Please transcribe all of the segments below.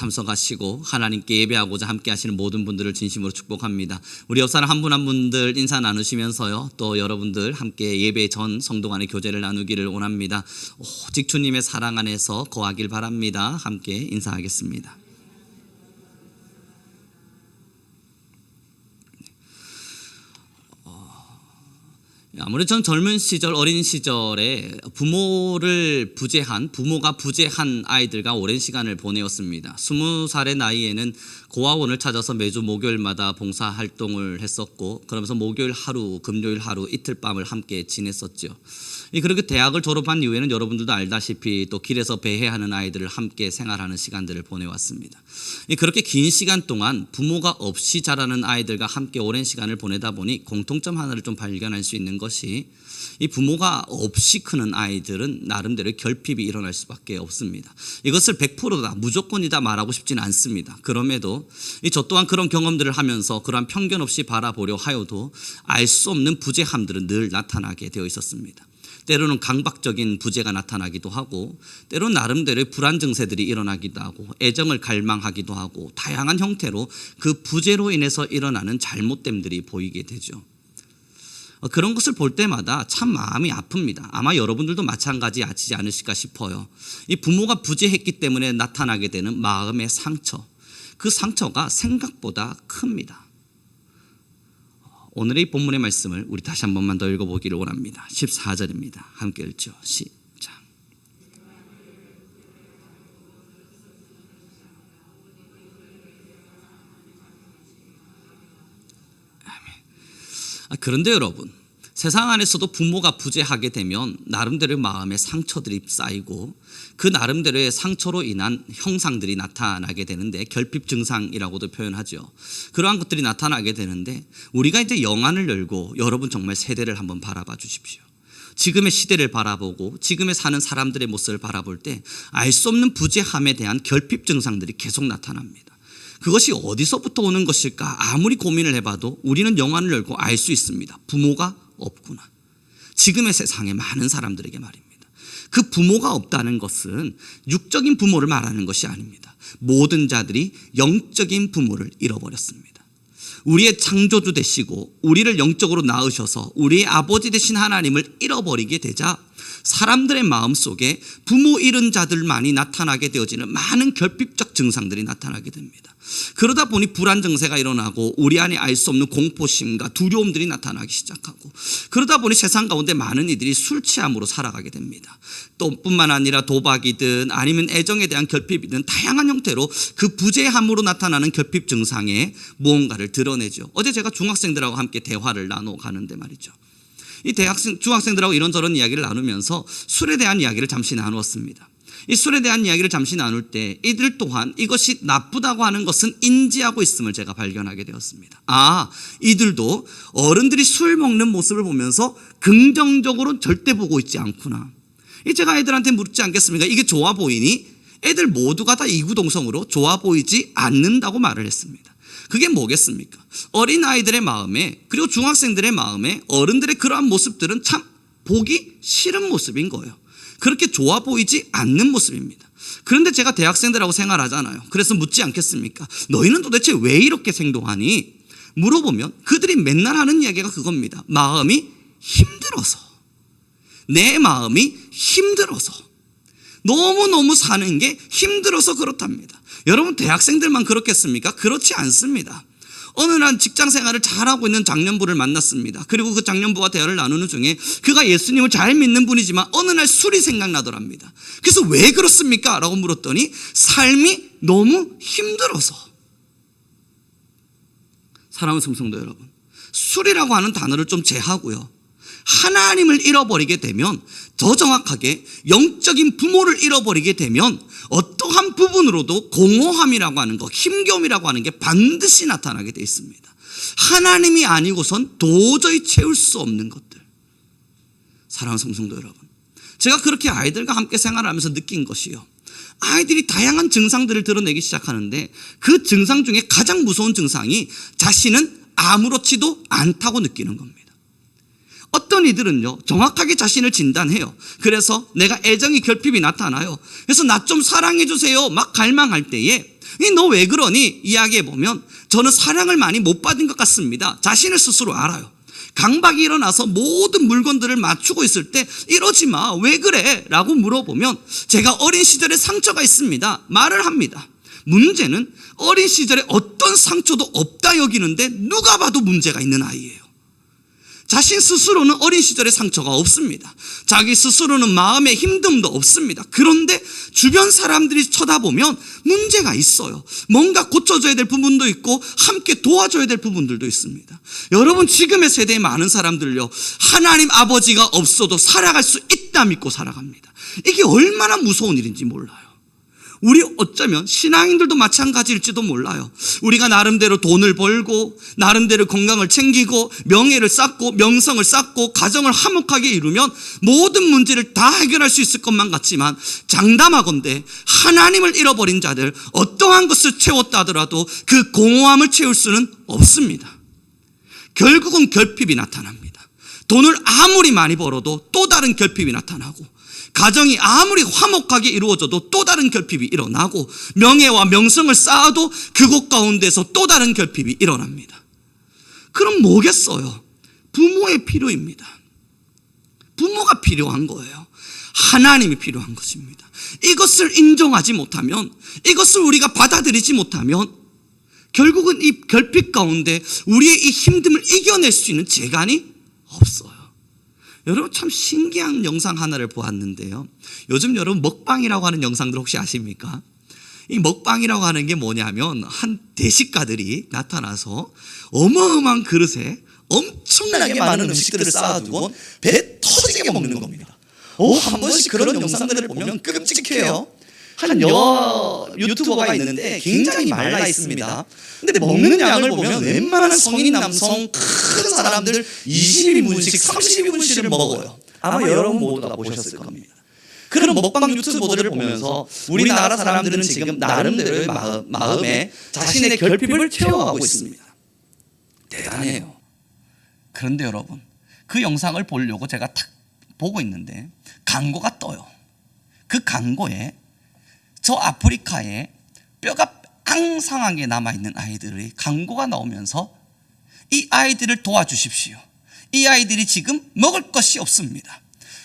참석하시고 하나님께 예배하고자 함께 하시는 모든 분들을 진심으로 축복합니다. 우리 옆 사람 한 분 한 분들 인사 나누시면서요, 또 여러분들 함께 예배 전 성도 간의 교제를 나누기를 원합니다. 오직 주님의 사랑 안에서 거하길 바랍니다. 함께 인사하겠습니다. 아무래도 전 젊은 시절, 어린 시절에 부모가 부재한 아이들과 오랜 시간을 보내었습니다. 20살의 나이에는 고아원을 찾아서 매주 목요일마다 봉사활동을 했었고, 그러면서 목요일 하루, 금요일 하루, 이틀 밤을 함께 지냈었죠. 그렇게 대학을 졸업한 이후에는 여러분들도 알다시피 또 길에서 배회하는 아이들을 함께 생활하는 시간들을 보내왔습니다. 그렇게 긴 시간 동안 부모가 없이 자라는 아이들과 함께 오랜 시간을 보내다 보니 공통점 하나를 좀 발견할 수 있는 것이, 이 부모가 없이 크는 아이들은 나름대로 결핍이 일어날 수밖에 없습니다. 이것을 100%다, 무조건이다 말하고 싶지는 않습니다. 그럼에도 저 또한 그런 경험들을 하면서 그러한 편견 없이 바라보려 하여도 알 수 없는 부재함들은 늘 나타나게 되어 있었습니다. 때로는 강박적인 부재가 나타나기도 하고, 때로는 나름대로의 불안 증세들이 일어나기도 하고, 애정을 갈망하기도 하고, 다양한 형태로 그 부재로 인해서 일어나는 잘못됨들이 보이게 되죠. 그런 것을 볼 때마다 참 마음이 아픕니다. 아마 여러분들도 마찬가지이지 않으실까 싶어요. 이 부모가 부재했기 때문에 나타나게 되는 마음의 상처, 그 상처가 생각보다 큽니다. 오늘의 본문의 말씀을 우리 다시 한 번만 더 읽어보기를 원합니다. 14절입니다. 함께 읽죠. 시작. 그런데 여러분, 세상 안에서도 부모가 부재하게 되면 나름대로의 마음의 상처들이 쌓이고, 그 나름대로의 상처로 인한 형상들이 나타나게 되는데, 결핍 증상이라고도 표현하죠. 그러한 것들이 나타나게 되는데, 우리가 이제 영안을 열고 여러분 정말 세대를 한번 바라봐 주십시오. 지금의 시대를 바라보고 지금의 사는 사람들의 모습을 바라볼 때 알 수 없는 부재함에 대한 결핍 증상들이 계속 나타납니다. 그것이 어디서부터 오는 것일까 아무리 고민을 해봐도 우리는 영안을 열고 알 수 있습니다. 부모가 없구나. 지금의 세상에 많은 사람들에게 말입니다. 그 부모가 없다는 것은 육적인 부모를 말하는 것이 아닙니다. 모든 자들이 영적인 부모를 잃어버렸습니다. 우리의 창조주 되시고 우리를 영적으로 낳으셔서 우리의 아버지 되신 하나님을 잃어버리게 되자 사람들의 마음속에 부모 잃은 자들만이 나타나게 되어지는 많은 결핍적 증상들이 나타나게 됩니다. 그러다 보니 불안 증세가 일어나고 우리 안에 알 수 없는 공포심과 두려움들이 나타나기 시작하고, 그러다 보니 세상 가운데 많은 이들이 술 취함으로 살아가게 됩니다. 또 뿐만 아니라 도박이든 아니면 애정에 대한 결핍이든 다양한 형태로 그 부재함으로 나타나는 결핍 증상에 무언가를 드러내죠. 어제 제가 중학생들하고 함께 대화를 나눠 가는데 말이죠, 이 중학생들하고 이런저런 이야기를 나누면서 술에 대한 이야기를 잠시 나누었습니다. 이 술에 대한 이야기를 잠시 나눌 때 이들 또한 이것이 나쁘다고 하는 것은 인지하고 있음을 제가 발견하게 되었습니다. 이들도 어른들이 술 먹는 모습을 보면서 긍정적으로 절대 보고 있지 않구나. 제가 애들한테 묻지 않겠습니까? 이게 좋아 보이니? 애들 모두가 다 이구동성으로 좋아 보이지 않는다고 말을 했습니다. 그게 뭐겠습니까? 어린아이들의 마음에, 그리고 중학생들의 마음에 어른들의 그러한 모습들은 참 보기 싫은 모습인 거예요. 그렇게 좋아 보이지 않는 모습입니다. 그런데 제가 대학생들하고 생활하잖아요. 그래서 묻지 않겠습니까? 너희는 도대체 왜 이렇게 행동하니? 물어보면 그들이 맨날 하는 이야기가 그겁니다. 마음이 힘들어서. 내 마음이 힘들어서. 너무너무 사는 게 힘들어서 그렇답니다. 여러분, 대학생들만 그렇겠습니까? 그렇지 않습니다. 어느 날 직장 생활을 잘하고 있는 장년부를 만났습니다. 그리고 그 장년부와 대화를 나누는 중에 그가 예수님을 잘 믿는 분이지만 어느 날 술이 생각나더랍니다. 그래서 왜 그렇습니까? 라고 물었더니 삶이 너무 힘들어서. 사랑하는 성도 여러분, 술이라고 하는 단어를 좀 제하고요, 하나님을 잃어버리게 되면, 더 정확하게 영적인 부모를 잃어버리게 되면 어떠한 부분으로도 공허함이라고 하는 것, 힘겨움이라고 하는 게 반드시 나타나게 되어 있습니다. 하나님이 아니고선 도저히 채울 수 없는 것들. 사랑하는 성도 여러분, 제가 그렇게 아이들과 함께 생활하면서 느낀 것이요, 아이들이 다양한 증상들을 드러내기 시작하는데 그 증상 중에 가장 무서운 증상이 자신은 아무렇지도 않다고 느끼는 겁니다. 어떤 이들은요 정확하게 자신을 진단해요. 그래서 내가 애정이 결핍이 나타나요. 그래서 나 좀 사랑해 주세요 막 갈망할 때에 너 왜 그러니 이야기해 보면 저는 사랑을 많이 못 받은 것 같습니다. 자신을 스스로 알아요. 강박이 일어나서 모든 물건들을 맞추고 있을 때 이러지 마 왜 그래 라고 물어보면 제가 어린 시절에 상처가 있습니다 말을 합니다. 문제는 어린 시절에 어떤 상처도 없다 여기는데 누가 봐도 문제가 있는 아이예요. 자신 스스로는 어린 시절에 상처가 없습니다. 자기 스스로는 마음의 힘듦도 없습니다. 그런데 주변 사람들이 쳐다보면 문제가 있어요. 뭔가 고쳐줘야 될 부분도 있고 함께 도와줘야 될 부분들도 있습니다. 여러분 지금의 세대의 많은 사람들요 하나님 아버지가 없어도 살아갈 수 있다 믿고 살아갑니다. 이게 얼마나 무서운 일인지 몰라요. 우리 어쩌면 신앙인들도 마찬가지일지도 몰라요. 우리가 나름대로 돈을 벌고 나름대로 건강을 챙기고 명예를 쌓고 명성을 쌓고 가정을 화목하게 이루면 모든 문제를 다 해결할 수 있을 것만 같지만 장담하건대 하나님을 잃어버린 자들 어떠한 것을 채웠다 하더라도 그 공허함을 채울 수는 없습니다. 결국은 결핍이 나타납니다. 돈을 아무리 많이 벌어도 또 다른 결핍이 나타나고 가정이 아무리 화목하게 이루어져도 또 다른 결핍이 일어나고 명예와 명성을 쌓아도 그곳 가운데서 또 다른 결핍이 일어납니다. 그럼 뭐겠어요? 부모의 필요입니다. 부모가 필요한 거예요. 하나님이 필요한 것입니다. 이것을 인정하지 못하면 이것을 우리가 받아들이지 못하면 결국은 이 결핍 가운데 우리의 이 힘듦을 이겨낼 수 있는 재간이 없어요. 여러분 참 신기한 영상 하나를 보았는데요. 요즘 여러분 먹방이라고 하는 영상들 혹시 아십니까? 이 먹방이라고 하는 게 뭐냐면 한 대식가들이 나타나서 어마어마한 그릇에 엄청나게 많은 음식들을 쌓아두고 배 터지게 먹는 겁니다. 한 번씩 그런 영상들을 보면 끔찍해요. 한 유튜버가 있는데 굉장히 말라 있습니다. 근데 먹는 양을 보면 웬만한 성인 남성 큰 사람들 20인분씩 30인분씩을 먹어요. 아마 여러분 모두 다 보셨을 겁니다. 그런 먹방 유튜버들을 보면서 우리나라 사람들은 지금 나름대로의 마음에 자신의 결핍을 채워가고 있습니다. 대단해요. 그런데 여러분 그 영상을 보려고 제가 딱 보고 있는데 광고가 떠요. 그 광고에 저 아프리카에 뼈가 앙상하게 남아있는 아이들의 광고가 나오면서 이 아이들을 도와주십시오. 이 아이들이 지금 먹을 것이 없습니다.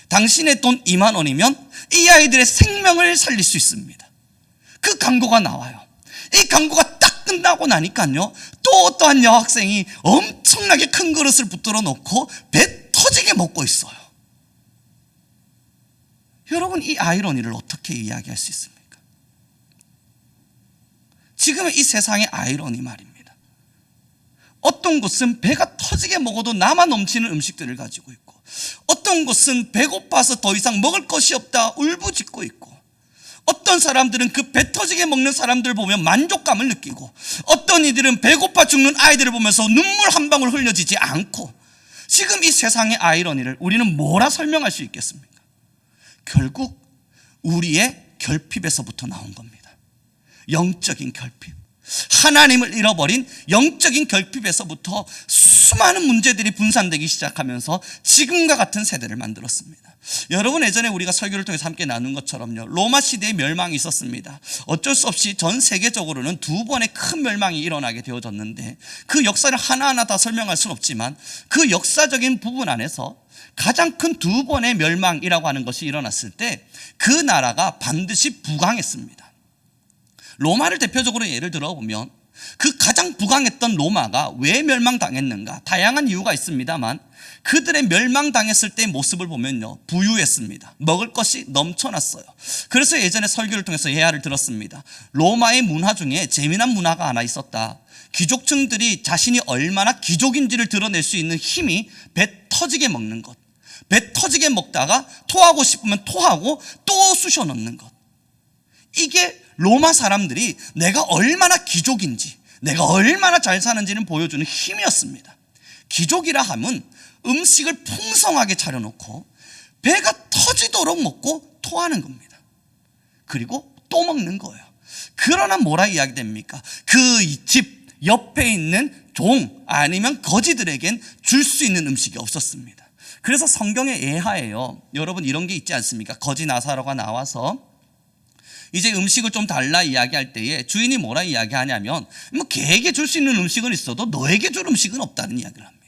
당신의 돈 2만 원이면 이 아이들의 생명을 살릴 수 있습니다. 그 광고가 나와요. 이 광고가 딱 끝나고 나니까요 또 어떠한 여학생이 엄청나게 큰 그릇을 붙들어 놓고 배 터지게 먹고 있어요. 여러분 이 아이러니를 어떻게 이야기할 수 있습니까? 지금의 이 세상의 아이러니 말입니다. 어떤 곳은 배가 터지게 먹어도 남아 넘치는 음식들을 가지고 있고 어떤 곳은 배고파서 더 이상 먹을 것이 없다 울부짖고 있고 어떤 사람들은 그 배 터지게 먹는 사람들 보면 만족감을 느끼고 어떤 이들은 배고파 죽는 아이들을 보면서 눈물 한 방울 흘려지지 않고 지금 이 세상의 아이러니를 우리는 뭐라 설명할 수 있겠습니까? 결국 우리의 결핍에서부터 나온 겁니다. 영적인 결핍, 하나님을 잃어버린 영적인 결핍에서부터 수많은 문제들이 분산되기 시작하면서 지금과 같은 세대를 만들었습니다. 여러분 예전에 우리가 설교를 통해서 함께 나눈 것처럼요 로마 시대의 멸망이 있었습니다. 어쩔 수 없이 전 세계적으로는 2번의 큰 멸망이 일어나게 되어졌는데 그 역사를 하나하나 다 설명할 수는 없지만 그 역사적인 부분 안에서 가장 큰 2번의 멸망이라고 하는 것이 일어났을 때 그 나라가 반드시 부강했습니다. 로마를 대표적으로 예를 들어보면 그 가장 부강했던 로마가 왜 멸망당했는가 다양한 이유가 있습니다만 그들의 멸망당했을 때의 모습을 보면요 부유했습니다. 먹을 것이 넘쳐났어요. 그래서 예전에 설교를 통해서 예화를 들었습니다. 로마의 문화 중에 재미난 문화가 하나 있었다. 귀족층들이 자신이 얼마나 귀족인지를 드러낼 수 있는 힘이 배 터지게 먹는 것, 배 터지게 먹다가 토하고 싶으면 토하고 또 쑤셔 넣는 것. 이게 로마 사람들이 내가 얼마나 귀족인지 내가 얼마나 잘 사는지는 보여주는 힘이었습니다. 귀족이라 하면 음식을 풍성하게 차려놓고 배가 터지도록 먹고 토하는 겁니다. 그리고 또 먹는 거예요. 그러나 뭐라 이야기됩니까? 그 집 옆에 있는 종 아니면 거지들에겐 줄 수 있는 음식이 없었습니다. 그래서 성경의 예하에요, 여러분 이런 게 있지 않습니까? 거지 나사로가 나와서 이제 음식을 좀 달라 이야기할 때에 주인이 뭐라 이야기하냐면, 뭐 걔에게 줄 수 있는 음식은 있어도 너에게 줄 음식은 없다는 이야기를 합니다.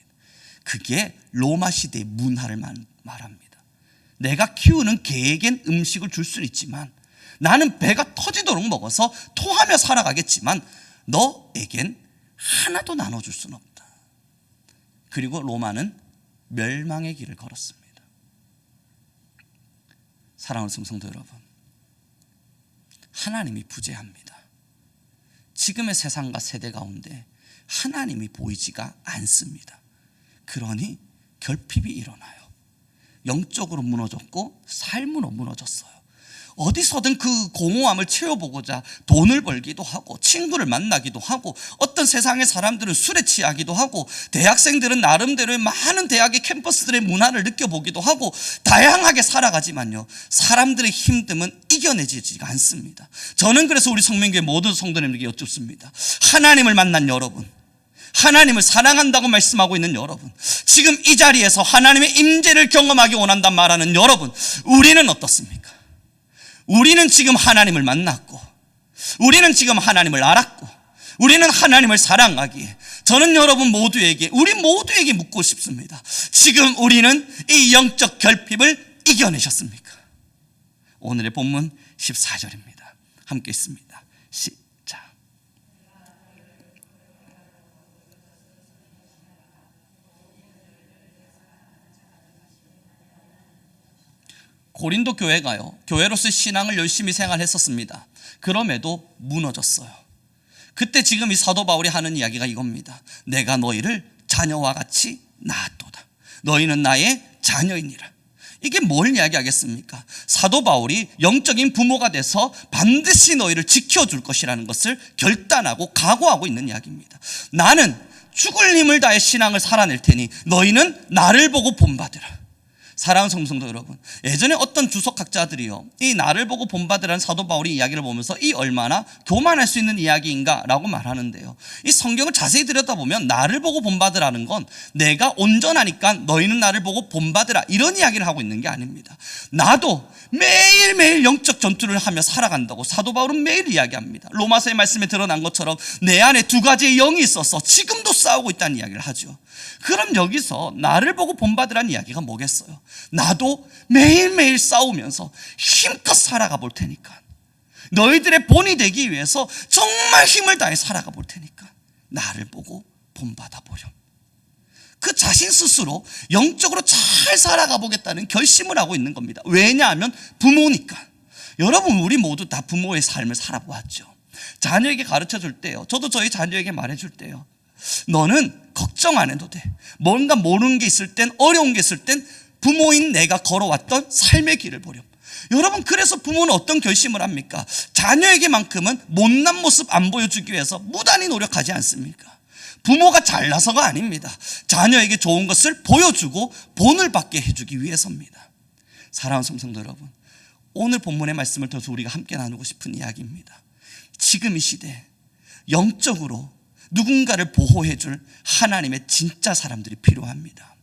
그게 로마 시대의 문화를 말합니다. 내가 키우는 개에겐 음식을 줄 수는 있지만 나는 배가 터지도록 먹어서 토하며 살아가겠지만 너에겐 하나도 나눠줄 수는 없다. 그리고 로마는 멸망의 길을 걸었습니다. 사랑하는 성도 여러분, 하나님이 부재합니다. 지금의 세상과 세대 가운데 하나님이 보이지가 않습니다. 그러니 결핍이 일어나요. 영적으로 무너졌고 삶으로 무너졌어요. 어디서든 그 공허함을 채워보고자 돈을 벌기도 하고 친구를 만나기도 하고, 어떤 세상의 사람들은 술에 취하기도 하고, 대학생들은 나름대로의 많은 대학의 캠퍼스들의 문화를 느껴보기도 하고 다양하게 살아가지만요, 사람들의 힘듦은 이겨내지가 않습니다. 저는 그래서 우리 성민교회 모든 성도님에게 여쭙습니다. 하나님을 만난 여러분, 하나님을 사랑한다고 말씀하고 있는 여러분, 지금 이 자리에서 하나님의 임재를 경험하기 원한다 말하는 여러분, 우리는 어떻습니까? 우리는 지금 하나님을 만났고, 우리는 지금 하나님을 알았고, 우리는 하나님을 사랑하기에 저는 여러분 모두에게, 우리 모두에게 묻고 싶습니다. 지금 우리는 이 영적 결핍을 이겨내셨습니까? 오늘의 본문 14절입니다. 함께 있습니다. 시작. 고린도 교회가요, 교회로서 신앙을 열심히 생활했었습니다. 그럼에도 무너졌어요. 그때 지금 이 사도 바울이 하는 이야기가 이겁니다. 내가 너희를 자녀와 같이 낳았도다. 너희는 나의 자녀이니라. 이게 뭘 이야기하겠습니까? 사도 바울이 영적인 부모가 돼서 반드시 너희를 지켜줄 것이라는 것을 결단하고 각오하고 있는 이야기입니다. 나는 죽을 힘을 다해 신앙을 살아낼 테니 너희는 나를 보고 본받으라. 사랑하는 성도 여러분, 예전에 어떤 주석학자들이요, 이 나를 보고 본받으라는 사도 바울의 이야기를 보면서 이 얼마나 교만할 수 있는 이야기인가 라고 말하는데요, 이 성경을 자세히 들여다보면 나를 보고 본받으라는 건 내가 온전하니까 너희는 나를 보고 본받으라 이런 이야기를 하고 있는 게 아닙니다. 나도 매일매일 영적 전투를 하며 살아간다고 사도 바울은 매일 이야기합니다. 로마서의 말씀에 드러난 것처럼 내 안에 두 가지의 영이 있어서 지금도 싸우고 있다는 이야기를 하죠. 그럼 여기서 나를 보고 본받으라는 이야기가 뭐겠어요? 나도 매일매일 싸우면서 힘껏 살아가 볼 테니까, 너희들의 본이 되기 위해서 정말 힘을 다해 살아가 볼 테니까 나를 보고 본받아 보렴. 그 자신 스스로 영적으로 잘 살아가 보겠다는 결심을 하고 있는 겁니다. 왜냐하면 부모니까. 여러분, 우리 모두 다 부모의 삶을 살아보았죠. 자녀에게 가르쳐 줄 때요, 저도 저희 자녀에게 말해 줄 때요, 너는 걱정 안 해도 돼. 뭔가 모르는 게 있을 땐, 어려운 게 있을 땐 부모인 내가 걸어왔던 삶의 길을 보렴. 여러분, 그래서 부모는 어떤 결심을 합니까? 자녀에게만큼은 못난 모습 안 보여주기 위해서 무단히 노력하지 않습니까? 부모가 잘나서가 아닙니다. 자녀에게 좋은 것을 보여주고 본을 받게 해주기 위해서입니다. 사랑하는 성도 여러분, 오늘 본문의 말씀을 통해서 우리가 함께 나누고 싶은 이야기입니다. 지금 이 시대 영적으로 누군가를 보호해줄 하나님의 진짜 사람들이 필요합니다.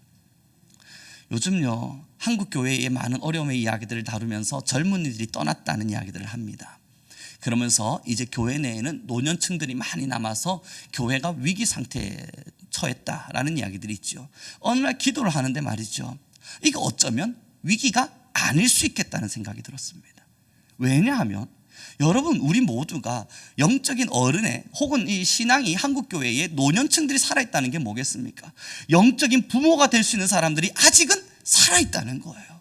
요즘요, 한국 교회의 많은 어려움의 이야기들을 다루면서 젊은이들이 떠났다는 이야기들을 합니다. 그러면서 이제 교회 내에는 노년층들이 많이 남아서 교회가 위기 상태에 처했다라는 이야기들이 있죠. 어느 날 기도를 하는데 말이죠, 이거 어쩌면 위기가 아닐 수 있겠다는 생각이 들었습니다. 왜냐하면 여러분, 우리 모두가 영적인 어른의 혹은 이 신앙이 한국교회에 노년층들이 살아있다는 게 뭐겠습니까? 영적인 부모가 될 수 있는 사람들이 아직은 살아있다는 거예요.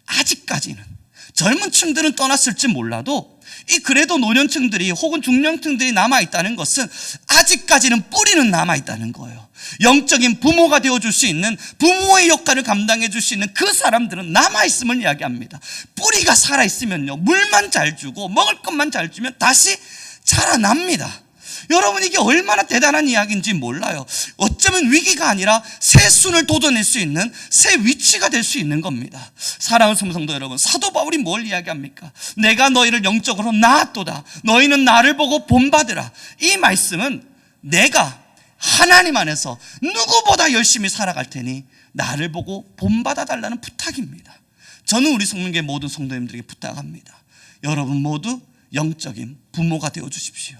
아직까지는. 젊은 층들은 떠났을지 몰라도 이 그래도 노년층들이 혹은 중년층들이 남아있다는 것은 아직까지는 뿌리는 남아있다는 거예요. 영적인 부모가 되어줄 수 있는, 부모의 역할을 감당해 줄 수 있는 그 사람들은 남아있음을 이야기합니다. 뿌리가 살아있으면요, 물만 잘 주고 먹을 것만 잘 주면 다시 자라납니다. 여러분, 이게 얼마나 대단한 이야기인지 몰라요. 어쩌면 위기가 아니라 새 순을 돋아낼 수 있는 새 위치가 될 수 있는 겁니다. 사랑하는 성도 여러분, 사도 바울이 뭘 이야기합니까? 내가 너희를 영적으로 낳았도다. 너희는 나를 보고 본받으라. 이 말씀은 내가 하나님 안에서 누구보다 열심히 살아갈 테니 나를 보고 본받아 달라는 부탁입니다. 저는 우리 성문교회 모든 성도님들에게 부탁합니다. 여러분 모두 영적인 부모가 되어 주십시오.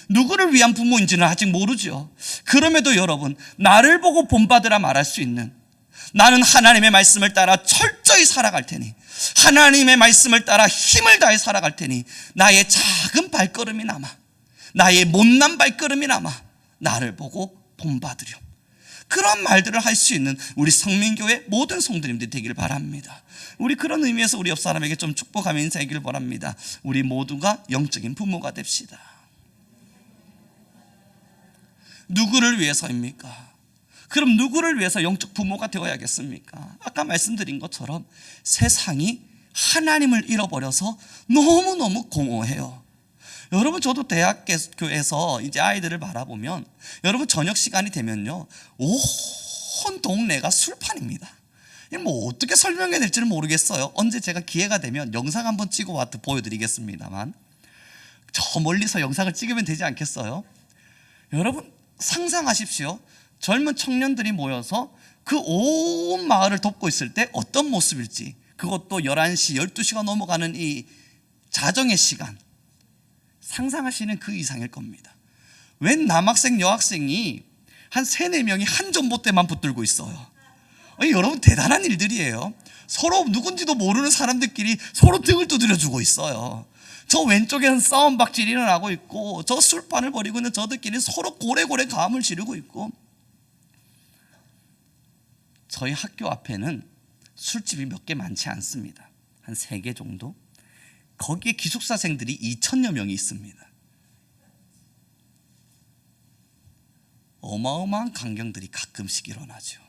누구를 위한 부모인지는 아직 모르죠. 그럼에도 여러분, 나를 보고 본받으라 말할 수 있는, 나는 하나님의 말씀을 따라 철저히 살아갈 테니, 하나님의 말씀을 따라 힘을 다해 살아갈 테니 나의 작은 발걸음이 남아, 나의 못난 발걸음이 남아 나를 보고 본받으렴. 그런 말들을 할 수 있는 우리 성민교회 모든 성도님들이 되기를 바랍니다. 우리 그런 의미에서 우리 옆 사람에게 좀 축복하며 인사하기를 바랍니다. 우리 모두가 영적인 부모가 됩시다. 누구를 위해서입니까? 그럼 누구를 위해서 영적 부모가 되어야겠습니까? 아까 말씀드린 것처럼 세상이 하나님을 잃어버려서 너무너무 공허해요. 여러분, 저도 대학교에서 이제 아이들을 바라보면, 여러분 저녁 시간이 되면요, 온 동네가 술판입니다. 뭐 어떻게 설명해야 될지는 모르겠어요. 언제 제가 기회가 되면 영상 한번 찍어 와서 보여드리겠습니다만, 저 멀리서 영상을 찍으면 되지 않겠어요? 여러분 상상하십시오. 젊은 청년들이 모여서 그 온 마을을 돕고 있을 때 어떤 모습일지, 그것도 11시, 12시가 넘어가는 이 자정의 시간, 상상하시는 그 이상일 겁니다. 웬 남학생, 여학생이 한 3, 4명이 한 전봇대만 붙들고 있어요. 여러분 대단한 일들이에요. 서로 누군지도 모르는 사람들끼리 서로 등을 두드려주고 있어요. 저 왼쪽에는 싸움박질이 일어나고 있고, 저 술판을 벌이고 있는 저들끼리 서로 고래고래 감을 지르고 있고, 저희 학교 앞에는 술집이 몇 개 많지 않습니다. 한 3개 정도. 거기에 기숙사생들이 2,000여 명이 있습니다. 어마어마한 광경들이 가끔씩 일어나죠.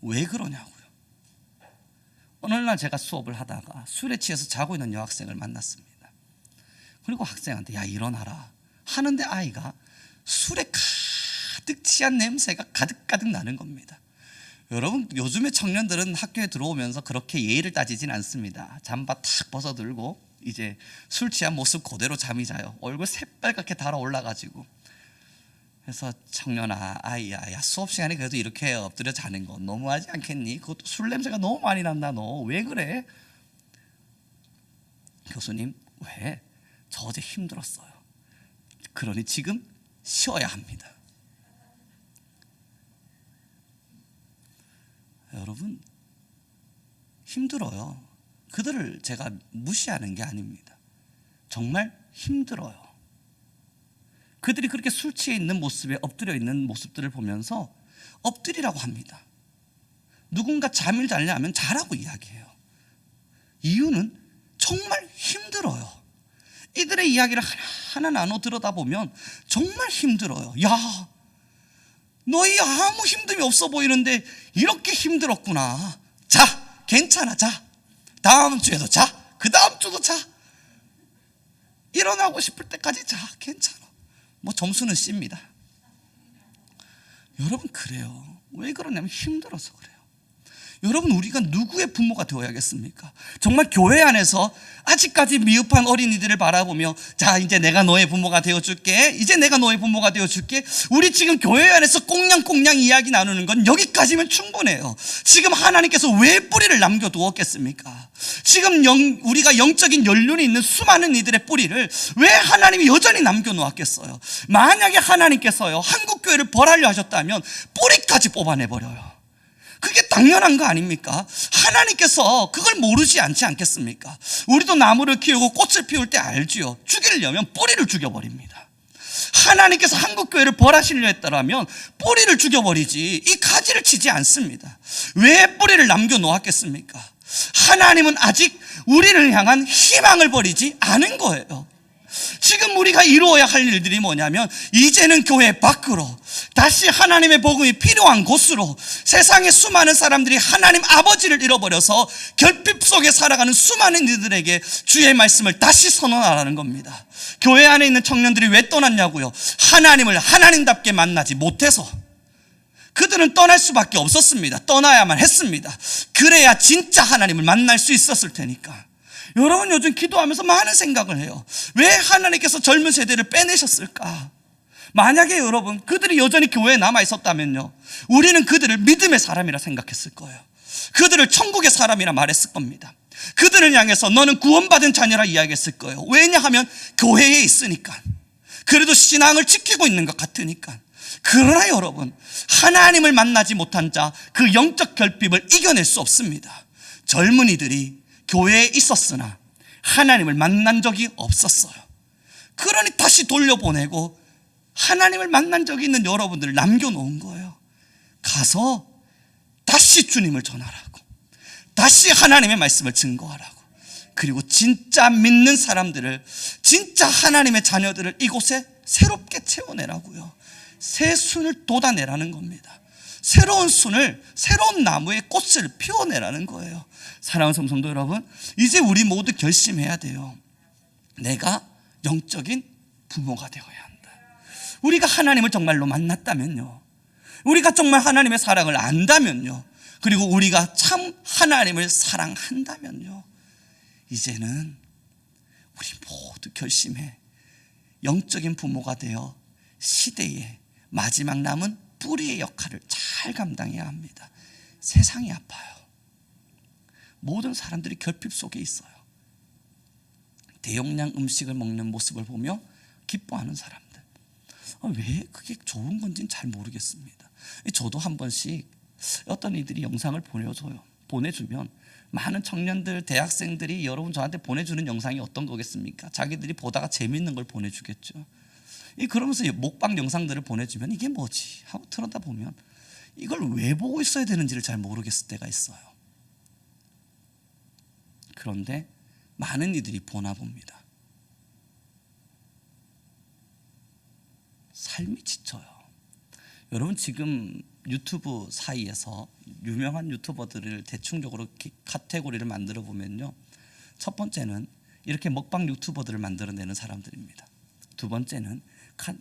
왜 그러냐고요. 어느 날 제가 수업을 하다가 술에 취해서 자고 있는 여학생을 만났습니다. 그리고 학생한테 야 일어나라 하는데 아이가 술에 가득 취한 냄새가 가득가득 나는 겁니다. 여러분 요즘의 청년들은 학교에 들어오면서 그렇게 예의를 따지진 않습니다. 잠바 탁 벗어들고 이제 술 취한 모습 그대로 잠이 자요. 얼굴 새빨갛게 달아올라가지고. 그래서 청년아, 아이야, 야 수업 시간에 그래도 이렇게 엎드려 자는 건 너무하지 않겠니? 그것도 술 냄새가 너무 많이 난다. 너 왜 그래? 교수님, 왜? 저 어제 힘들었어요. 그러니 지금 쉬어야 합니다. 여러분 힘들어요. 그들을 제가 무시하는 게 아닙니다. 정말 힘들어요. 그들이 그렇게 술 취해 있는 모습에 엎드려 있는 모습들을 보면서 엎드리라고 합니다. 누군가 잠을 자려면 자라고 이야기해요. 이유는 정말 힘들어요. 이들의 이야기를 하나하나 나눠 들여다보면 정말 힘들어요. 야, 너희 아무 힘듦이 없어 보이는데 이렇게 힘들었구나. 자, 괜찮아, 자. 다음 주에도 자. 그 다음 주도 자. 일어나고 싶을 때까지 자. 괜찮아. 뭐 점수는 C입니다. 여러분 그래요. 왜 그러냐면 힘들어서 그래요. 여러분 우리가 누구의 부모가 되어야겠습니까? 정말 교회 안에서 아직까지 미흡한 어린이들을 바라보며 자 이제 내가 너의 부모가 되어줄게, 이제 내가 너의 부모가 되어줄게. 우리 지금 교회 안에서 꽁냥꽁냥 이야기 나누는 건 여기까지면 충분해요. 지금 하나님께서 왜 뿌리를 남겨두었겠습니까? 지금 우리가 영적인 연륜이 있는 수많은 이들의 뿌리를 왜 하나님이 여전히 남겨놓았겠어요? 만약에 하나님께서요 한국교회를 벌하려 하셨다면 뿌리까지 뽑아내버려요. 그게 당연한 거 아닙니까? 하나님께서 그걸 모르지 않지 않겠습니까? 우리도 나무를 키우고 꽃을 피울 때 알지요. 죽이려면 뿌리를 죽여버립니다. 하나님께서 한국교회를 벌하시려 했더라면 뿌리를 죽여버리지 이 가지를 치지 않습니다. 왜 뿌리를 남겨놓았겠습니까? 하나님은 아직 우리를 향한 희망을 버리지 않은 거예요. 지금 우리가 이루어야 할 일들이 뭐냐면 이제는 교회 밖으로 다시 하나님의 복음이 필요한 곳으로 세상의 수많은 사람들이 하나님 아버지를 잃어버려서 결핍 속에 살아가는 수많은 이들에게 주의 말씀을 다시 선언하라는 겁니다. 교회 안에 있는 청년들이 왜 떠났냐고요? 하나님을 하나님답게 만나지 못해서. 그들은 떠날 수밖에 없었습니다. 떠나야만 했습니다. 그래야 진짜 하나님을 만날 수 있었을 테니까. 여러분 요즘 기도하면서 많은 생각을 해요. 왜 하나님께서 젊은 세대를 빼내셨을까? 만약에 여러분 그들이 여전히 교회에 남아 있었다면요, 우리는 그들을 믿음의 사람이라 생각했을 거예요. 그들을 천국의 사람이라 말했을 겁니다. 그들을 향해서 너는 구원받은 자녀라 이야기했을 거예요. 왜냐하면 교회에 있으니까, 그래도 신앙을 지키고 있는 것 같으니까. 그러나 여러분, 하나님을 만나지 못한 자, 그 영적 결핍을 이겨낼 수 없습니다. 젊은이들이 교회에 있었으나 하나님을 만난 적이 없었어요. 그러니 다시 돌려보내고 하나님을 만난 적이 있는 여러분들을 남겨놓은 거예요. 가서 다시 주님을 전하라고, 다시 하나님의 말씀을 증거하라고, 그리고 진짜 믿는 사람들을, 진짜 하나님의 자녀들을 이곳에 새롭게 채워내라고요. 새 순을 돋아내라는 겁니다. 새로운 순을, 새로운 나무의 꽃을 피워내라는 거예요. 사랑하는 성도 여러분, 이제 우리 모두 결심해야 돼요. 내가 영적인 부모가 되어야 한다. 우리가 하나님을 정말로 만났다면요, 우리가 정말 하나님의 사랑을 안다면요, 그리고 우리가 참 하나님을 사랑한다면요, 이제는 우리 모두 결심해 영적인 부모가 되어 시대의 마지막 남은 뿌리의 역할을 잘 감당해야 합니다. 세상이 아파요. 모든 사람들이 결핍 속에 있어요. 대용량 음식을 먹는 모습을 보며 기뻐하는 사람들, 왜 그게 좋은 건지는 잘 모르겠습니다. 저도 한 번씩 어떤 이들이 영상을 보내주면 많은 청년들, 대학생들이 여러분 저한테 보내주는 영상이 어떤 거겠습니까? 자기들이 보다가 재밌는 걸 보내주겠죠. 그러면서 먹방 영상들을 보내주면 이게 뭐지 하고 틀어다 보면 이걸 왜 보고 있어야 되는지를 잘 모르겠을 때가 있어요. 그런데 많은 이들이 보나 봅니다. 삶이 지쳐요. 여러분, 지금 유튜브 사이에서 유명한 유튜버들을 대충적으로 카테고리를 만들어 보면요, 첫 번째는 이렇게 먹방 유튜버들을 만들어내는 사람들입니다. 두 번째는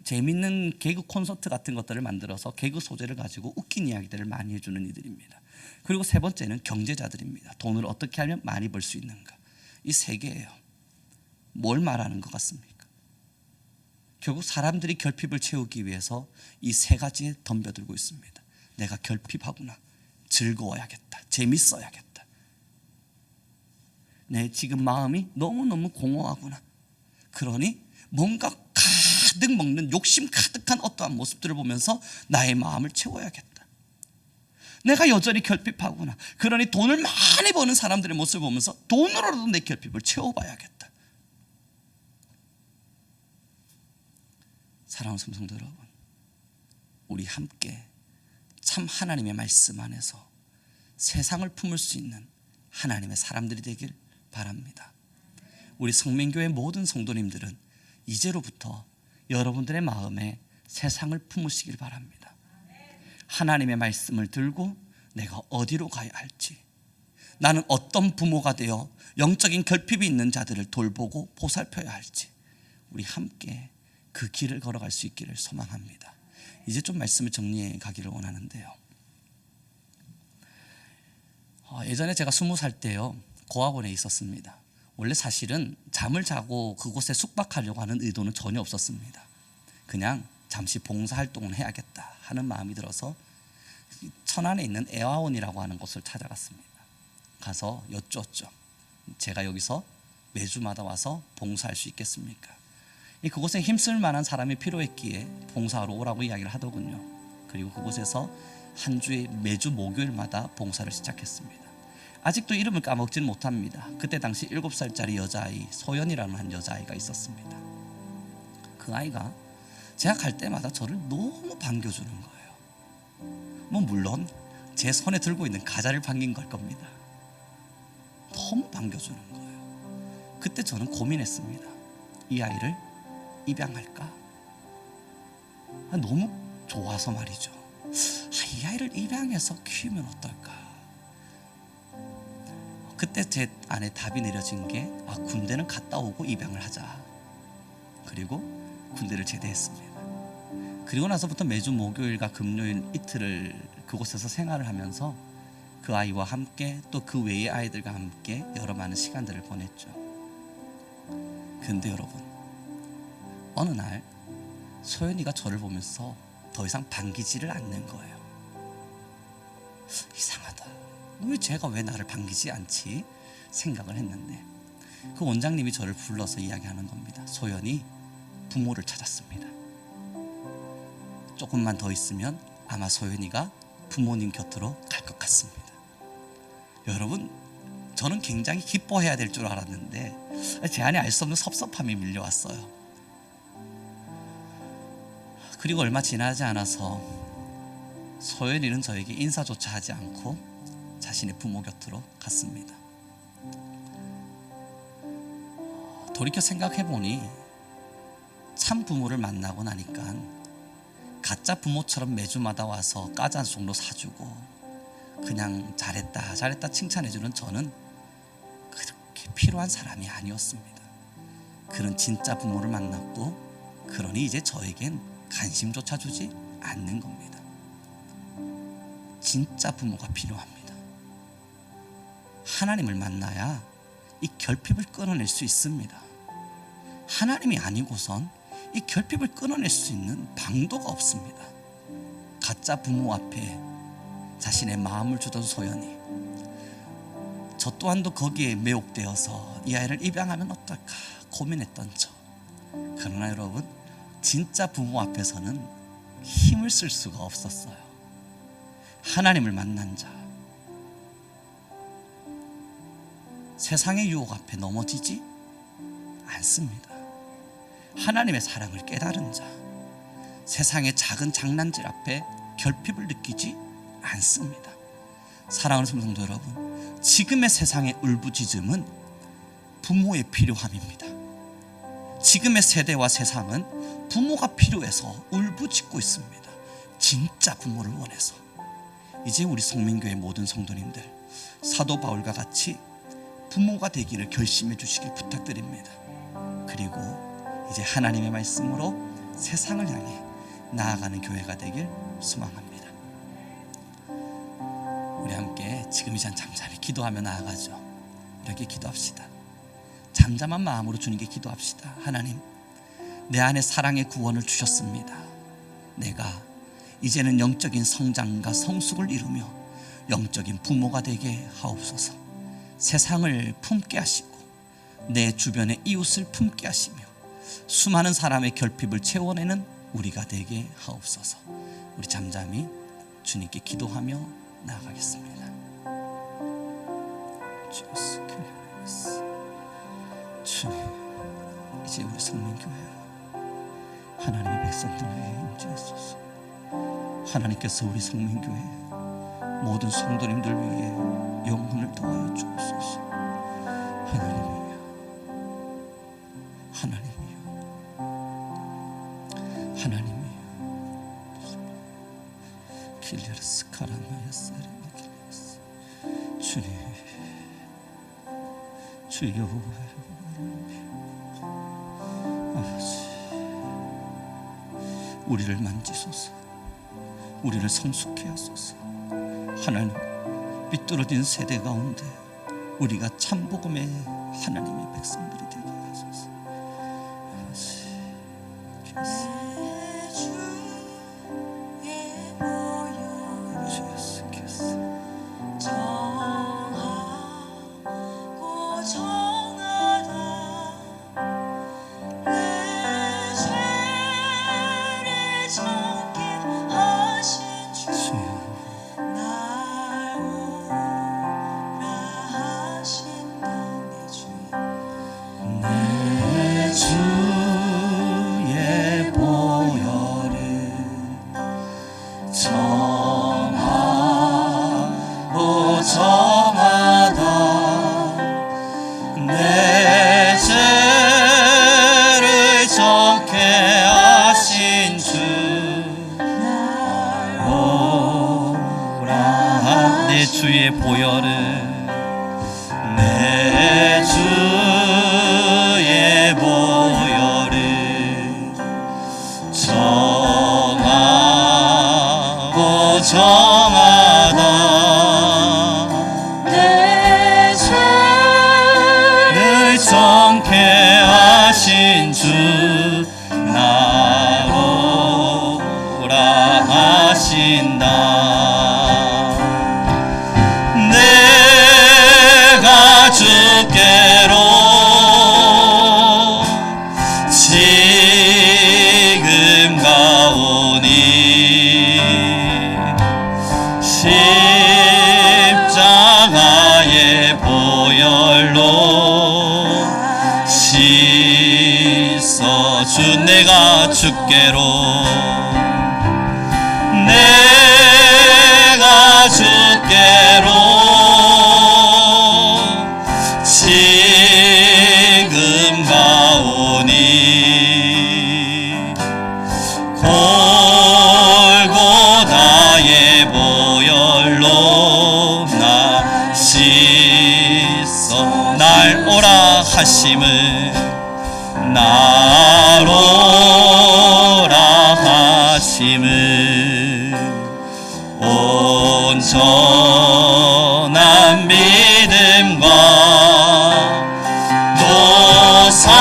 재밌는 개그 콘서트 같은 것들을 만들어서 개그 소재를 가지고 웃긴 이야기들을 많이 해주는 이들입니다. 그리고 세 번째는 경제자들입니다. 돈을 어떻게 하면 많이 벌 수 있는가. 이 세 개예요. 뭘 말하는 것 같습니까? 결국 사람들이 결핍을 채우기 위해서 이 세 가지에 덤벼들고 있습니다. 내가 결핍하구나, 즐거워야겠다, 재밌어야겠다, 내 지금 마음이 너무너무 공허하구나, 그러니 뭔가 가득 먹는 욕심 가득한 어떠한 모습들을 보면서 나의 마음을 채워야겠다. 내가 여전히 결핍하구나, 그러니 돈을 많이 버는 사람들의 모습을 보면서 돈으로라도 내 결핍을 채워봐야겠다. 사랑하는 성도 여러분, 우리 함께 참 하나님의 말씀 안에서 세상을 품을 수 있는 하나님의 사람들이 되길 바랍니다. 우리 성민교회 모든 성도님들은 이제로부터 여러분들의 마음에 세상을 품으시길 바랍니다. 하나님의 말씀을 들고 내가 어디로 가야 할지, 나는 어떤 부모가 되어 영적인 결핍이 있는 자들을 돌보고 보살펴야 할지, 우리 함께 그 길을 걸어갈 수 있기를 소망합니다. 이제 좀 말씀을 정리해 가기를 원하는데요, 예전에 제가 20살 때요, 고아원에 있었습니다. 원래 사실은 잠을 자고 그곳에 숙박하려고 하는 의도는 전혀 없었습니다. 그냥 잠시 봉사활동을 해야겠다 하는 마음이 들어서 천안에 있는 애화원이라고 하는 곳을 찾아갔습니다. 가서 여쭈었죠. 제가 여기서 매주마다 와서 봉사할 수 있겠습니까? 그곳에 힘쓸 만한 사람이 필요했기에 봉사하러 오라고 이야기를 하더군요. 그리고 그곳에서 한 주에 매주 목요일마다 봉사를 시작했습니다. 아직도 이름을 까먹지는 못합니다. 그때 당시 7살짜리 여자아이 소연이라는 한 여자아이가 있었습니다. 그 아이가 제가 갈 때마다 저를 너무 반겨주는 거예요. 물론 제 손에 들고 있는 과자를 반긴 걸 겁니다. 너무 반겨주는 거예요. 그때 저는 고민했습니다. 이 아이를 입양할까? 너무 좋아서 말이죠. 이 아이를 입양해서 키우면 어떨까? 그때 제 안에 답이 내려진 게 군대는 갔다 오고 입양을 하자. 그리고 군대를 제대했습니다. 그리고 나서부터 매주 목요일과 금요일 이틀을 그곳에서 생활을 하면서 그 아이와 함께 또 그 외의 아이들과 함께 여러 많은 시간들을 보냈죠. 그런데 여러분, 어느 날 소연이가 저를 보면서 더 이상 반기지를 않는 거예요. 이상하다. 왜 나를 반기지 않지? 생각을 했는데 그 원장님이 저를 불러서 이야기하는 겁니다. 소연이 부모를 찾았습니다. 조금만 더 있으면 아마 소연이가 부모님 곁으로 갈 것 같습니다. 여러분, 저는 굉장히 기뻐해야 될 줄 알았는데 제 안에 알 수 없는 섭섭함이 밀려왔어요. 그리고 얼마 지나지 않아서 소연이는 저에게 인사조차 하지 않고 자신의 부모 곁으로 갔습니다. 돌이켜 생각해보니 참 부모를 만나고 나니까 가짜 부모처럼 매주마다 와서 과자 한 송로 사주고 그냥 잘했다 칭찬해주는 저는 그렇게 필요한 사람이 아니었습니다. 그런 진짜 부모를 만났고 그러니 이제 저에겐 관심조차 주지 않는 겁니다. 진짜 부모가 필요합니다. 하나님을 만나야 이 결핍을 끊어낼 수 있습니다. 하나님이 아니고선 이 결핍을 끊어낼 수 있는 방도가 없습니다. 가짜 부모 앞에 자신의 마음을 주던 소연이, 저 또한도 거기에 매혹되어서 이 아이를 입양하면 어떨까 고민했던 저. 그러나 여러분, 진짜 부모 앞에서는 힘을 쓸 수가 없었어요. 하나님을 만난 자, 세상의 유혹 앞에 넘어지지 않습니다. 하나님의 사랑을 깨달은 자, 세상의 작은 장난질 앞에 결핍을 느끼지 않습니다. 사랑하는 성도 여러분, 지금의 세상의 울부짖음은 부모의 필요함입니다. 지금의 세대와 세상은 부모가 필요해서 울부짖고 있습니다. 진짜 부모를 원해서. 이제 우리 성민교회 모든 성도님들, 사도 바울과 같이 부모가 되기를 결심해 주시길 부탁드립니다. 그리고 이제 하나님의 말씀으로 세상을 향해 나아가는 교회가 되길 소망합니다. 우리 함께 지금 이 시간 잠잠히 기도하며 나아가죠. 이렇게 기도합시다. 잠잠한 마음으로 주님께 기도합시다. 하나님, 내 안에 사랑의 구원을 주셨습니다. 내가 이제는 영적인 성장과 성숙을 이루며 영적인 부모가 되게 하옵소서. 세상을 품게 하시고 내 주변의 이웃을 품게 하시며 수많은 사람의 결핍을 채워내는 우리가 되게 하옵소서. 우리 잠잠히 주님께 기도하며 나아가겠습니다. 주님, 이제 우리 성민교회 하나님의 백성들 위해 임재하소서. 하나님께서 우리 성민교회 모든 성도님들 위해 영혼을 더하여 주옵소서. 하나님이여, 하나님이여, 하나님이여. 길리르스 카라마야사리 길리르스. 주님, 주여, 아버지, 우리를 만지소서. 우리를 성숙케 하소서. 하나님, 삐뚤어진 세대 가운데 우리가 참복음의 하나님의 백성들이 되게 하소서. 아버지, 보혈로 씻어 주 내가 주께로 내가 주께로 지금 가오니 골고다의 보혈로 나 씻어 날 오라 하심을 날 오라 하심을 온전한 믿음과 또 사랑함과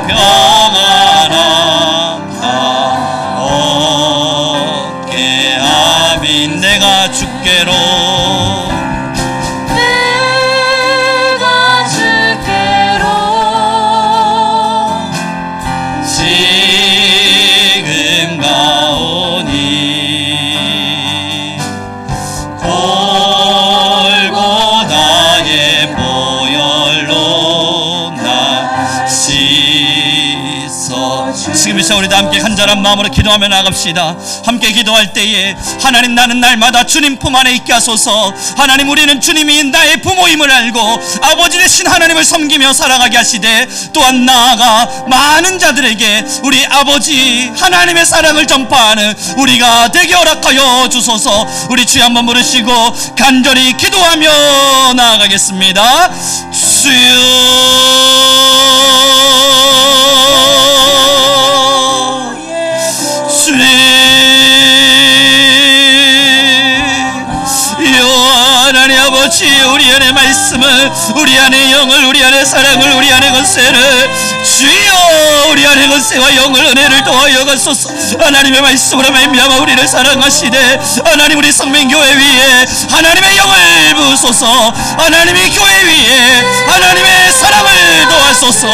평안함 다 얻게 아멘. 내가 주께로 내가 주께로 지금 가오니 골고다의 보혈로 나 씻어. 지금 이 시간 우리도 함께 간절한 마음으로 기도하며 나갑시다. 함께 기도할 때에 하나님 나는 날마다 주님 품 안에 있게 하소서. 하나님 우리는 주님이 나의 부모임을 알고 아버지 되신 하나님을 섬기며 살아가게 하시되 또한 나아가 많은 자들에게 우리 아버지 하나님의 사랑을 전파하는 우리가 되게 허락하여 주소서. 우리 주여 한번 부르시고 간절히 기도하며 나아가겠습니다. 주여 하나님 아버지 우리 안에 말씀을 우리 안에 영을 우리 안에 사랑을 우리 안에 권세를 주여 우리 안에 권세와 영을 은혜를 더하여 가소서. 하나님의 말씀으로 말미암아 우리를 사랑하시되 하나님 우리 성민교회 위에 하나님의 영을 부으소서. 하나님의 교회 위에 하나님의 사랑을 더하소서.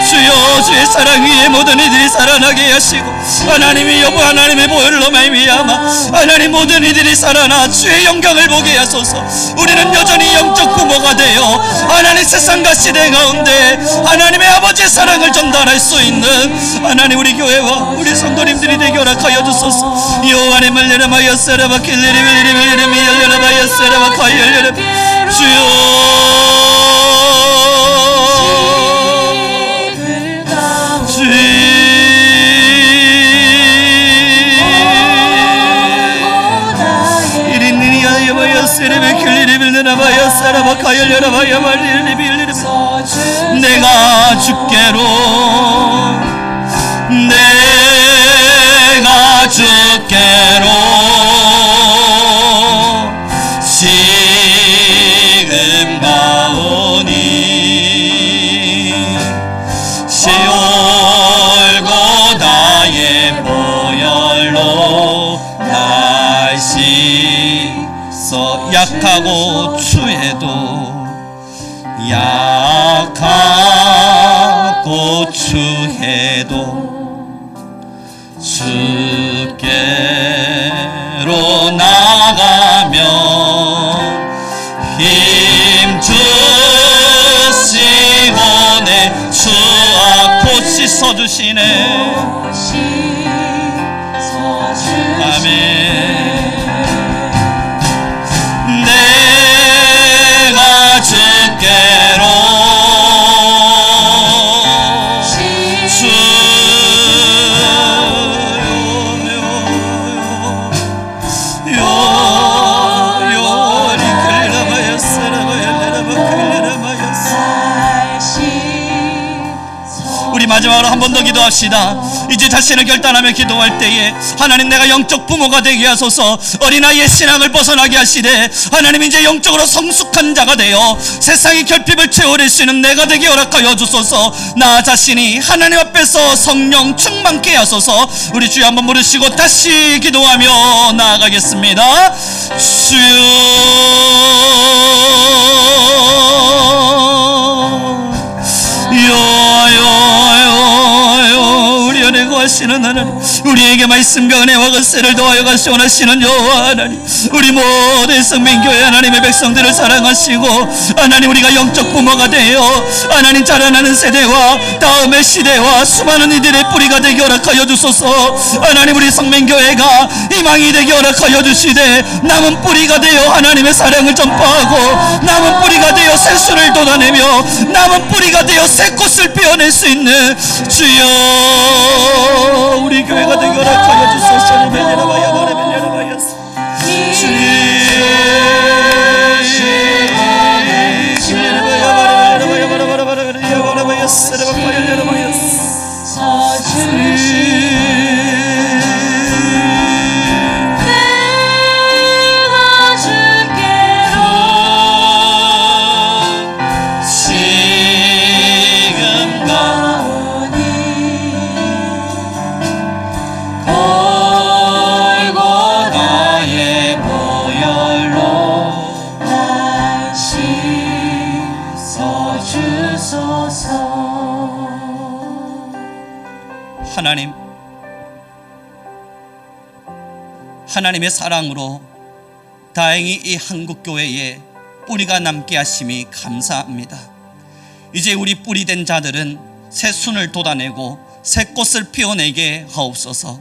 주여 주의 사랑 위에 모든 이들이 살아나게 하시고 하나님의 여부 하나님의 보혈로 말미암아 하나님 모든 이들이 살아나 주의 영광을 보게 하소서. 우리는 여전히 영적 부모가 되어 하나님 세상과 시대 가운데 하나님의 아버지의 사랑을 전달할 수 있는 하나님 우리 교회와 우리 성도님들이 되게 허락하여 주소서. 여호와의 말레라마여 세라바 킬레리밀리밀리미 열려라마여 세라바 카열려라 주여 내가 주께로 내가 주께로 지금 가오니 시올고다의 보혈로 날 씻어. 약하고 추해도 약하고 추해도 주께로 나가면 힘 주시고 내 추악 곧 씻어주시네. 아멘. 내가 주께로 마지막으로 한 번 더 기도합시다. 이제 자신을 결단하며 기도할 때에 하나님 내가 영적 부모가 되게 하소서. 어린아이의 신앙을 벗어나게 하시되 하나님 이제 영적으로 성숙한 자가 되어 세상의 결핍을 채워낼 수 있는 내가 되게 허락하여 주소서. 나 자신이 하나님 앞에서 성령 충만케 하소서. 우리 주여 한번 부르시고 다시 기도하며 나아가겠습니다. 주여 우리 안에 거하시는 하나님 우리에게 말씀과 은혜와 것을 더하여 가시고 원하시는 여호와 하나님, 우리 모든 성민교회 하나님의 백성들을 사랑하시고 하나님, 우리가 영적 부모가 되어 하나님 자라나는 세대와 다음의 시대와 수많은 이들의 뿌리가 되게 허락하여 주소서. 하나님, 우리 성민교회가 희망이 되게 허락하여 주시되 남은 뿌리가 되어 하나님의 사랑을 전파하고 남은 뿌리가 되어 세수를 돋아내며 남은 뿌리가 되어 새 꽃을 피워낼 수 있는 주여, 우리 교회가 되게 허락하여 주소서. 하나님, 하나님의 사랑으로 다행히 이 한국교회에 뿌리가 남게 하심이 감사합니다. 이제 우리 뿌리된 자들은 새 순을 돋아내고 새 꽃을 피워내게 하옵소서.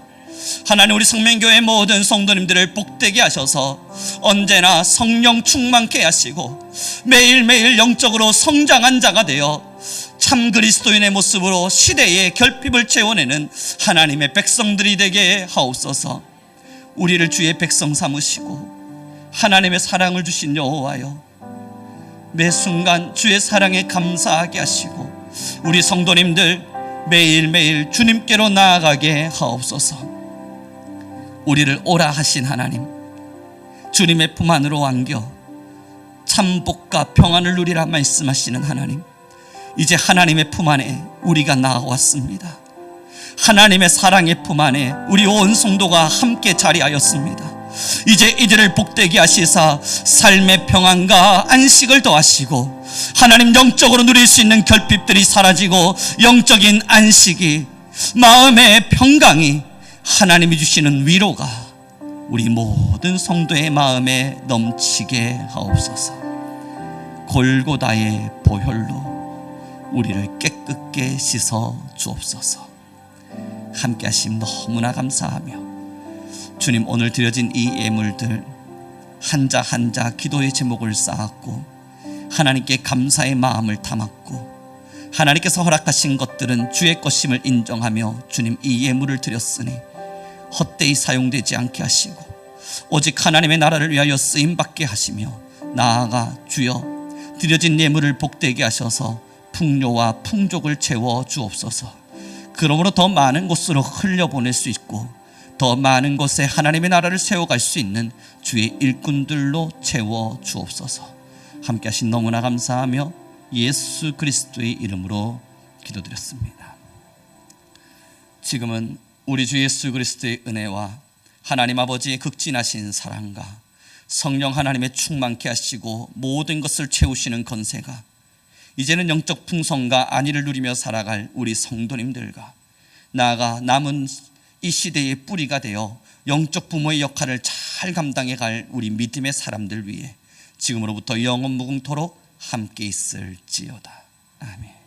하나님, 우리 성명교회 모든 성도님들을 복되게 하셔서 언제나 성령 충만케 하시고 매일매일 영적으로 성장한 자가 되어 참 그리스도인의 모습으로 시대의 결핍을 채워내는 하나님의 백성들이 되게 하옵소서. 우리를 주의 백성 삼으시고 하나님의 사랑을 주신 여호와여, 매 순간 주의 사랑에 감사하게 하시고 우리 성도님들 매일매일 주님께로 나아가게 하옵소서. 우리를 오라 하신 하나님, 주님의 품 안으로 안겨 참 복과 평안을 누리라 말씀하시는 하나님, 이제 하나님의 품 안에 우리가 나아왔습니다. 하나님의 사랑의 품 안에 우리 온 성도가 함께 자리하였습니다. 이제 이들을 복되게 하시사 삶의 평안과 안식을 더하시고 하나님, 영적으로 누릴 수 있는 결핍들이 사라지고 영적인 안식이, 마음의 평강이, 하나님이 주시는 위로가 우리 모든 성도의 마음에 넘치게 하옵소서. 골고다의 보혈로 우리를 깨끗게 씻어 주옵소서. 함께 하심 너무나 감사하며 주님, 오늘 드려진 이 예물들 한자 한자 기도의 제목을 쌓았고 하나님께 감사의 마음을 담았고 하나님께서 허락하신 것들은 주의 것임을 인정하며 주님, 이 예물을 드렸으니 헛되이 사용되지 않게 하시고 오직 하나님의 나라를 위하여 쓰임받게 하시며 나아가 주여 드려진 예물을 복되게 하셔서 풍요와 풍족을 채워 주옵소서. 그러므로 더 많은 곳으로 흘려보낼 수 있고 더 많은 곳에 하나님의 나라를 세워갈 수 있는 주의 일꾼들로 채워 주옵소서. 함께 하신 너무나 감사하며 예수 그리스도의 이름으로 기도드렸습니다. 지금은 우리 주 예수 그리스도의 은혜와 하나님 아버지의 극진하신 사랑과 성령 하나님의 충만케 하시고 모든 것을 채우시는 권세가 이제는 영적 풍성과 안위를 누리며 살아갈 우리 성도님들과 나아가 남은 이 시대의 뿌리가 되어 영적 부모의 역할을 잘 감당해 갈 우리 믿음의 사람들 위해 지금으로부터 영원 무궁토록 함께 있을지어다. 아멘.